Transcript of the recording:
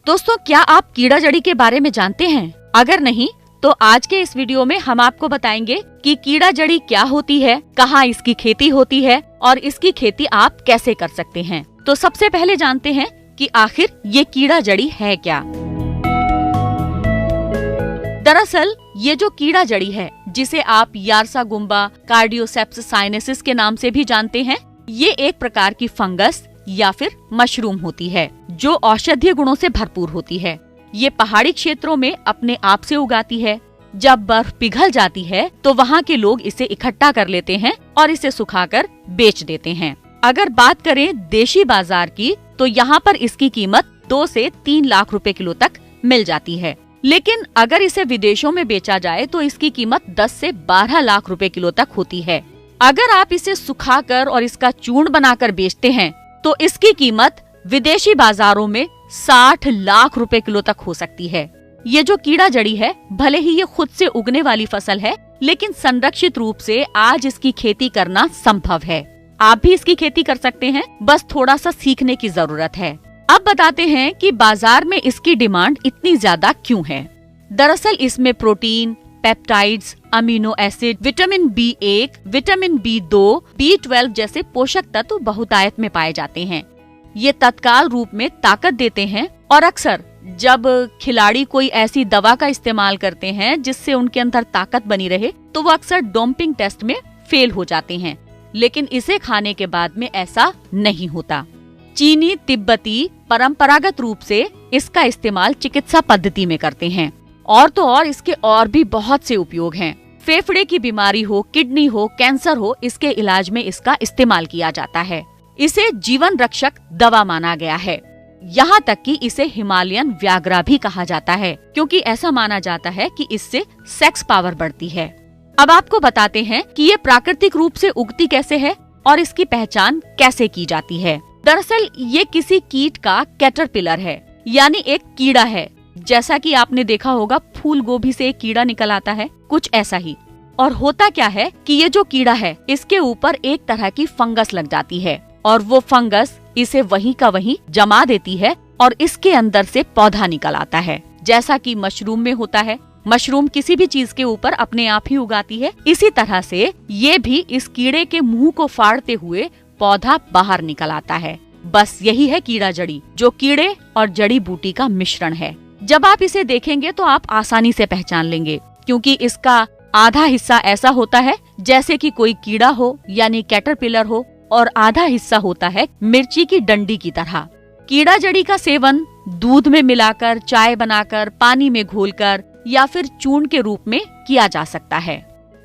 दोस्तों, क्या आप कीड़ा जड़ी के बारे में जानते हैं? अगर नहीं तो आज के इस वीडियो में हम आपको बताएंगे कि कीड़ा जड़ी क्या होती है, कहाँ इसकी खेती होती है और इसकी खेती आप कैसे कर सकते हैं। तो सबसे पहले जानते हैं कि आखिर ये कीड़ा जड़ी है क्या। दरअसल ये जो कीड़ा जड़ी है, जिसे आप यार्सा गुम्बा कार्डियोसेप्स साइनेसिस के नाम से भी जानते हैं, ये एक प्रकार की फंगस या फिर मशरूम होती है जो औषधीय गुणों से भरपूर होती है। ये पहाड़ी क्षेत्रों में अपने आप से उगाती है। जब बर्फ पिघल जाती है तो वहाँ के लोग इसे इकट्ठा कर लेते हैं और इसे सुखाकर बेच देते हैं। अगर बात करें देशी बाजार की, तो यहाँ पर इसकी कीमत 2 से 3 लाख रुपए किलो तक मिल जाती है। लेकिन अगर इसे विदेशों में बेचा जाए तो इसकी कीमत 10 से 12 लाख रुपए किलो तक होती है। अगर आप इसे सुखाकर और इसका चूर्ण बनाकर बेचते हैं तो इसकी कीमत विदेशी बाजारों में 60 लाख रुपए किलो तक हो सकती है। ये जो कीड़ा जड़ी है, भले ही ये खुद से उगने वाली फसल है, लेकिन संरक्षित रूप से आज इसकी खेती करना संभव है। आप भी इसकी खेती कर सकते हैं, बस थोड़ा सा सीखने की जरूरत है। अब बताते हैं कि बाजार में इसकी डिमांड इतनी ज्यादा क्यों है। दरअसल इसमें protein, peptides, amino acid, vitamin B1, vitamin B2, B12 जैसे पोषक तत्व बहुतायत में पाए जाते हैं। ये तत्काल रूप में ताकत देते हैं और अक्सर जब खिलाड़ी कोई ऐसी दवा का इस्तेमाल करते हैं जिससे उनके अंदर ताकत बनी रहे, तो वो अक्सर डोपिंग टेस्ट में फेल हो जाते हैं। लेकिन इसे खाने के बाद में ऐसा नहीं होता। चीनी तिब्बती परंपरागत रूप से इसका इस्तेमाल चिकित्सा पद्धति में करते हैं। और तो और इसके और भी बहुत से उपयोग हैं। फेफड़े की बीमारी हो, किडनी हो, कैंसर हो, इसके इलाज में इसका इस्तेमाल किया जाता है। इसे जीवन रक्षक दवा माना गया है। यहाँ तक कि इसे हिमालयन व्याघ्रा भी कहा जाता है, क्योंकि ऐसा माना जाता है कि इससे सेक्स पावर बढ़ती है। अब आपको बताते हैं कि ये प्राकृतिक रूप से उगती कैसे है और इसकी पहचान कैसे की जाती है। दरअसल ये किसी कीट का कैटरपिलर है, यानी एक कीड़ा है। जैसा कि आपने देखा होगा फूल गोभी से एक कीड़ा निकल आता है, कुछ ऐसा ही। और होता क्या है कि ये जो कीड़ा है, इसके ऊपर एक तरह की फंगस लग जाती है और वो फंगस इसे वहीं का वहीं जमा देती है और इसके अंदर से पौधा निकल आता है। जैसा कि मशरूम में होता है, मशरूम किसी भी चीज के ऊपर अपने आप ही उगाती है, इसी तरह से ये भी इस कीड़े के मुंह को फाड़ते हुए पौधा बाहर निकल आता है। बस यही है कीड़ा जड़ी, जो कीड़े और जड़ी बूटी का मिश्रण है। जब आप इसे देखेंगे तो आप आसानी से पहचान लेंगे, क्योंकि इसका आधा हिस्सा ऐसा होता है जैसे कि कोई कीड़ा हो, यानी कैटरपिलर हो, और आधा हिस्सा होता है मिर्ची की डंडी की तरह। कीड़ा जड़ी का सेवन दूध में मिलाकर, चाय बनाकर, पानी में घोलकर या फिर चूर्ण के रूप में किया जा सकता है।